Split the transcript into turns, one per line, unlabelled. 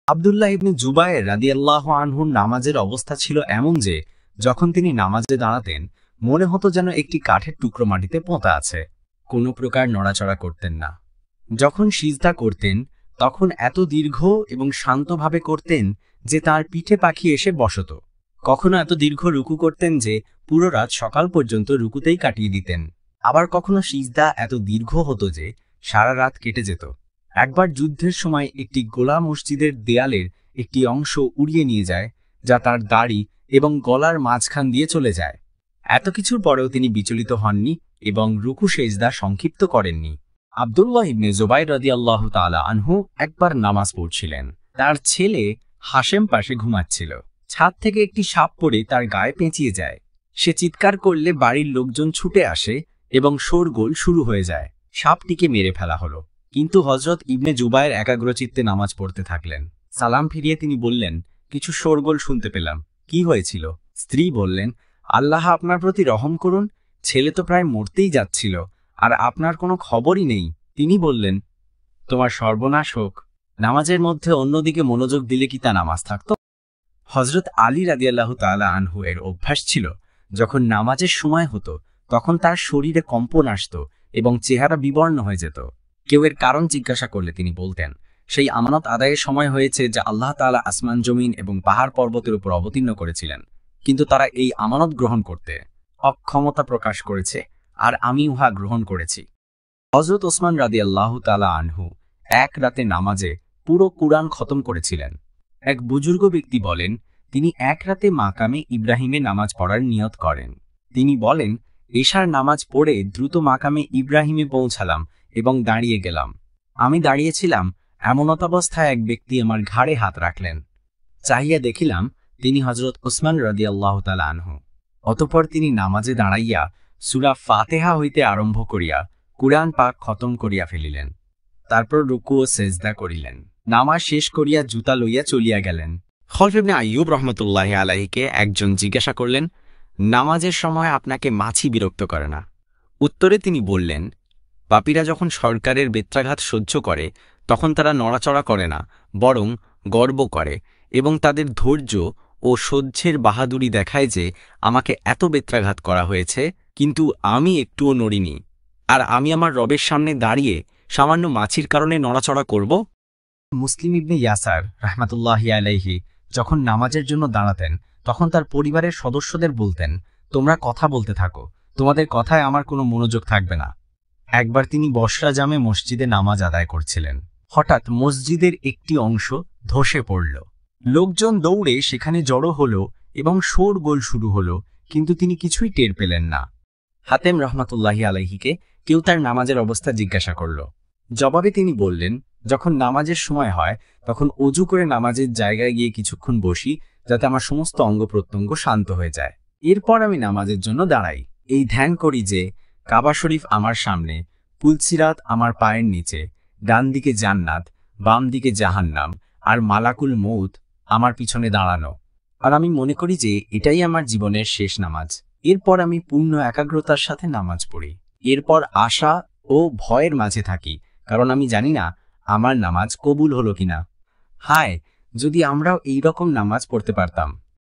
আব্দুল্লাহ ইবনে জুবায়ের রাদিয়াল্লাহু আনহুর নামাজের অবস্থা ছিল এমন যে যখন তিনি নামাজে দাঁড়াতেন মনে হতো যেন একটি কাঠের টুকরো মাটিতে পোঁতা আছে। কোনো প্রকার নড়াচড়া করতেন না। যখন সিজদা করতেন তখন এত দীর্ঘ এবং শান্তভাবে করতেন যে তার পিঠে পাখি এসে বসত। কখনো এত দীর্ঘ রুকু করতেন যে পুরো রাত সকাল পর্যন্ত রুকুতেই কাটিয়ে দিতেন। আবার কখনো সিজদা এত দীর্ঘ হতো যে সারা রাত কেটে যেত। একবার যুদ্ধের সময় একটি গোলা মসজিদের দেয়ালের একটি অংশ উড়িয়ে নিয়ে যায়, যা তার দাড়ি এবং গলার মাঝখান দিয়ে চলে যায়। এত কিছুর পরেও তিনি বিচলিত হননি এবং রুকু সেজদা সংক্ষিপ্ত করেননি। আব্দুল্লাহ ইবনে জুবাইর রাদিয়াল্লাহু তাআলা আনহু একবার নামাজ পড়ছিলেন। তার ছেলে হাশেম পাশে ঘুমাচ্ছিল। ছাদ থেকে একটি সাপ পড়ে তার গায়ে পেঁচিয়ে যায়। সে চিৎকার করলে বাড়ির লোকজন ছুটে আসে এবং শোরগোল শুরু হয়ে যায়। সাপটিকে মেরে ফেলা হলো। কিন্তু হযরত ইবনে জুবায়ের একাগ্রচিত্তে নামাজ পড়তে থাকলেন। সালাম ফিরিয়ে তিনি বললেন, কিছু শোরগোল শুনতে পেলাম, কি হয়েছিল? স্ত্রী বললেন, আল্লাহ আপনার প্রতি রহম করুন, ছেলে তো প্রায় মরতেই যাচ্ছিল আর আপনার কোনো খবরই নেই। তিনি বললেন, তোমার সর্বনাশ হোক। নামাজের মধ্যে অন্যদিকে মনোযোগ দিলে কি তা নামাজ থাকত? হযরত আলী রাদিয়াল্লাহু তাআলা আনহু এর অভ্যাস ছিল, যখন নামাজের সময় হতো তখন তার শরীরে কম্পন আসত এবং চেহারা বিবর্ণ হয়ে যেত। কেউ এর কারণ জিজ্ঞাসা করলে তিনি বলতেন, সেই আমানত আদায়ের সময় হয়েছে যা আল্লাহ তাআলা আসমান জমিন এবং পাহাড় পর্বতের উপর অবতীর্ণ করেছিলেন, কিন্তু তারা এই আমানত গ্রহণ করতে অক্ষমতা প্রকাশ করেছে আর আমি উহা গ্রহণ করেছি। হযরত ওসমান রাদিয়াল্লাহু তাআলা আনহু এক রাতে নামাজে পুরো কুরআন খতম করেছিলেন। এক বুজুর্গ ব্যক্তি বলেন, তিনি এক রাতে মাকামে ইব্রাহিমে নামাজ পড়ার নিয়ত করেন। তিনি বলেন, এশার নামাজ পড়ে দ্রুত মাকামে ইব্রাহিমে পৌঁছালাম এবং দাঁড়িয়ে গেলাম। আমি দাঁড়িয়েছিলাম, এমনতাবস্থায় এক ব্যক্তি আমার ঘাড়ে হাত রাখলেন। চাহিয়া দেখিলাম তিনি হযরত ওসমান রাদিয়াল্লাহু তাআলা আনহু। অতঃপর তিনি নামাজে দাঁড়াইয়া সূরা ফাতিহা হইতে আরম্ভ করিয়া কুরআন পাক খতম করিয়া ফেলিলেন। তারপর রুকু ও সেজদা করিলেন। নামাজ শেষ করিয়া জুতা লইয়া চলিয়া গেলেন। খলফ ইবনে আইয়ুব রাহমাতুল্লাহি আলাইহিকে একজন জিজ্ঞাসা করলেন, নামাজের সময় আপনাকে মাছি বিরক্ত করে না? উত্তরে তিনি বললেন, পাপীরা যখন সরকারের বেত্রাঘাত সহ্য করে তখন তারা নড়াচড়া করে না, বরং গর্ব করে এবং তাদের ধৈর্য ও সহ্যের বাহাদুরি দেখায় যে আমাকে এত বেত্রাঘাত করা হয়েছে কিন্তু আমি একটুও নড়িনি, আর আমি আমার রবের সামনে দাঁড়িয়ে সামান্য মাছির কারণে নড়াচড়া করব? মুসলিম ইবনে ইয়াসার রাহমাতুল্লাহি আলাইহি যখন নামাজের জন্য দাঁড়াতেন তখন তার পরিবারের সদস্যদের বলতেন, তোমরা কথা বলতে থাকো, তোমাদের কথায় আমার কোনো মনোযোগ থাকবে না। একবার তিনি বসরা জামে মসজিদে নামাজ আদায় করছিলেন। হঠাৎ মসজিদের একটি অংশ ধসে পড়ল। লোকজন দৌড়ে সেখানে জড়ো হল এবং শোরগোল শুরু হলো, কিন্তু তিনি কিছুই টের পেলেন না। হাতেম রহমাতুল্লাহি আলাইহিকে কেউ তার নামাজের অবস্থা জিজ্ঞাসা করল। জবাবে তিনি বললেন, যখন নামাজের সময় হয় তখন অজু করে নামাজের জায়গায় গিয়ে কিছুক্ষণ বসি, যাতে আমার সমস্ত অঙ্গ প্রত্যঙ্গ শান্ত হয়ে যায়। এরপর আমি নামাজের জন্য দাঁড়াই। এই ধ্যান করি যে কাবা শরীফ আমার সামনে, পুলসিরাত আমার পায়ের নিচে, ডান দিকে জান্নাত, বাম দিকে জাহান্নাম, আর মালাকুল মউত আমার পিছনে দাঁড়ানো। আর আমি মনে করি যে এটাই আমার জীবনের শেষ নামাজ। এরপর আমি পূর্ণ একাগ্রতার সাথে নামাজ পড়ি। এরপর আশা ও ভয়ের মাঝে থাকি, কারণ আমি জানি না আমার নামাজ কবুল হলো কিনা। হায়, যদি আমরাও এই রকম নামাজ পড়তে পারতাম।